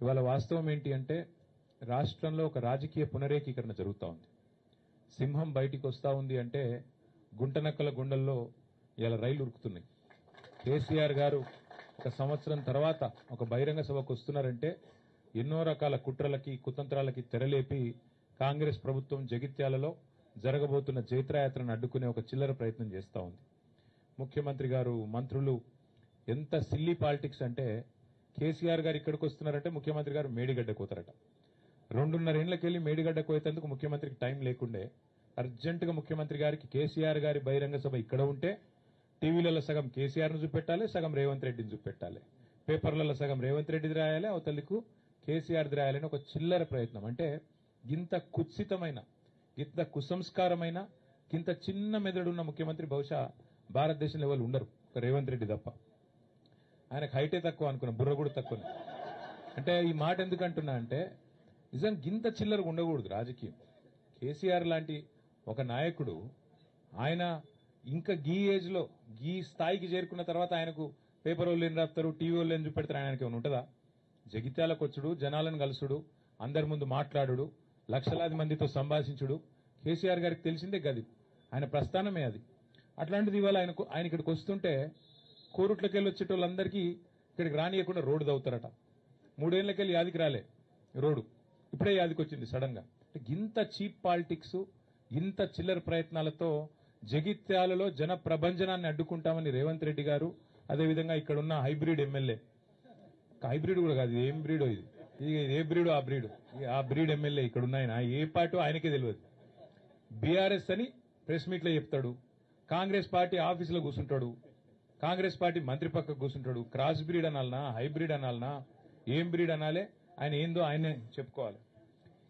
ఇవాళ వాస్తవం ఏంటి అంటే రాష్ట్రంలో ఒక రాజకీయ పునరేకీకరణ జరుగుతూ ఉంది. సింహం బయటికి వస్తూ ఉంది అంటే గుంటనక్కల గుండెల్లో ఇలా రైలు ఉరుకుతున్నాయి. కేసీఆర్ గారు ఒక సంవత్సరం తర్వాత ఒక బహిరంగ సభకు వస్తున్నారంటే ఎన్నో రకాల కుట్రలకి కుతంత్రాలకి తెరలేపి కాంగ్రెస్ ప్రభుత్వం జగిత్యాలలో జరగబోతున్న జైత్రయాత్రను అడ్డుకునే ఒక చిల్లర ప్రయత్నం చేస్తూ ఉంది. ముఖ్యమంత్రి గారు మంత్రులు ఎంత సిల్లీ పాలిటిక్స్ అంటే కేసీఆర్ గారు ఇక్కడికి వస్తున్నారంటే ముఖ్యమంత్రి గారు మేడిగడ్డ కోతారట. 2.5 ఏళ్లకెళ్లి మేడిగడ్డ కోయేందుకు ముఖ్యమంత్రికి టైం లేకుండే అర్జెంటుగా ముఖ్యమంత్రి గారికి కేసీఆర్ గారి బహిరంగ సభ ఇక్కడ ఉంటే టీవీలలో సగం కేసీఆర్ ను చూపెట్టాలి, సగం రేవంత్ రెడ్డిని చూపెట్టాలి, పేపర్లలో సగం రేవంత్ రెడ్డిది రాయాలి, అవతలకు కేసీఆర్ది రాయాలని ఒక చిల్లర ప్రయత్నం. అంటే ఇంత కుత్సితమైన ఇంత కుసంస్కారమైన ఇంత చిన్న మెదడున్న ముఖ్యమంత్రి బహుశా భారతదేశంలో ఎవరు ఉండరు, ఒక రేవంత్ రెడ్డి తప్ప. ఆయనకు హైటే తక్కువ అనుకున్నా, బుర్ర కూడా తక్కువ. అంటే ఈ మాట ఎందుకు అంటున్నా అంటే నిజం గింత చిల్లరగా ఉండకూడదు రాజకీయం. కేసీఆర్ లాంటి ఒక నాయకుడు ఆయన ఇంకా గీ ఏజ్ లో గీ స్థాయికి చేరుకున్న తర్వాత ఆయనకు పేపర్ వాళ్ళు ఏం రాస్తారు, టీవీ వాళ్ళు ఏం చూపెడతారు, ఆయనకి ఏమైనా ఉంటుందా? జగిత్యాలకు వచ్చుడు, జనాలను కలుసుడు, అందరి ముందు మాట్లాడు, లక్షలాది మందితో సంభాషించుడు కేసీఆర్ గారికి తెలిసిందే గది, ఆయన ప్రస్థానమే అది. అట్లాంటిది ఇవాళ ఆయన ఇక్కడికి వస్తుంటే కోరుట్లకెళ్ళి వచ్చేటోళ్ళందరికీ ఇక్కడికి రానియకుండా రోడ్డు దవ్వుతారట. 3 ఏళ్లకెళ్ళి యాదికి రాలే రోడ్డు, ఇప్పుడే యాదికి వచ్చింది సడన్ గా. ఇంత చీప్ పాలిటిక్స్ ఇంత చిల్లర ప్రయత్నాలతో జగిత్యాలలో జన ప్రభంజనాన్ని అడ్డుకుంటామని రేవంత్ రెడ్డి గారు, అదేవిధంగా ఇక్కడ ఉన్న హైబ్రిడ్ ఎమ్మెల్యే, హైబ్రిడ్ కూడా కాదు, ఏం బ్రీడో ఇది ఏ బ్రీడో ఆ బ్రీడ్ ఎమ్మెల్యే ఇక్కడ ఉన్నాయన ఏ పార్టీ ఆయనకే తెలియదు. బీఆర్ఎస్ అని ప్రెస్ మీట్ లో చెప్తాడు, కాంగ్రెస్ పార్టీ ఆఫీసులో కూర్చుంటాడు, కాంగ్రెస్ పార్టీ మంత్రి పక్కకు కూర్చుంటాడు. క్రాస్ బ్రీడ్ అనాలనా, హైబ్రిడ్ అనాలనా, ఏం బ్రీడ్ అనాలే, ఆయన ఏందో ఆయనే చెప్పుకోవాలి.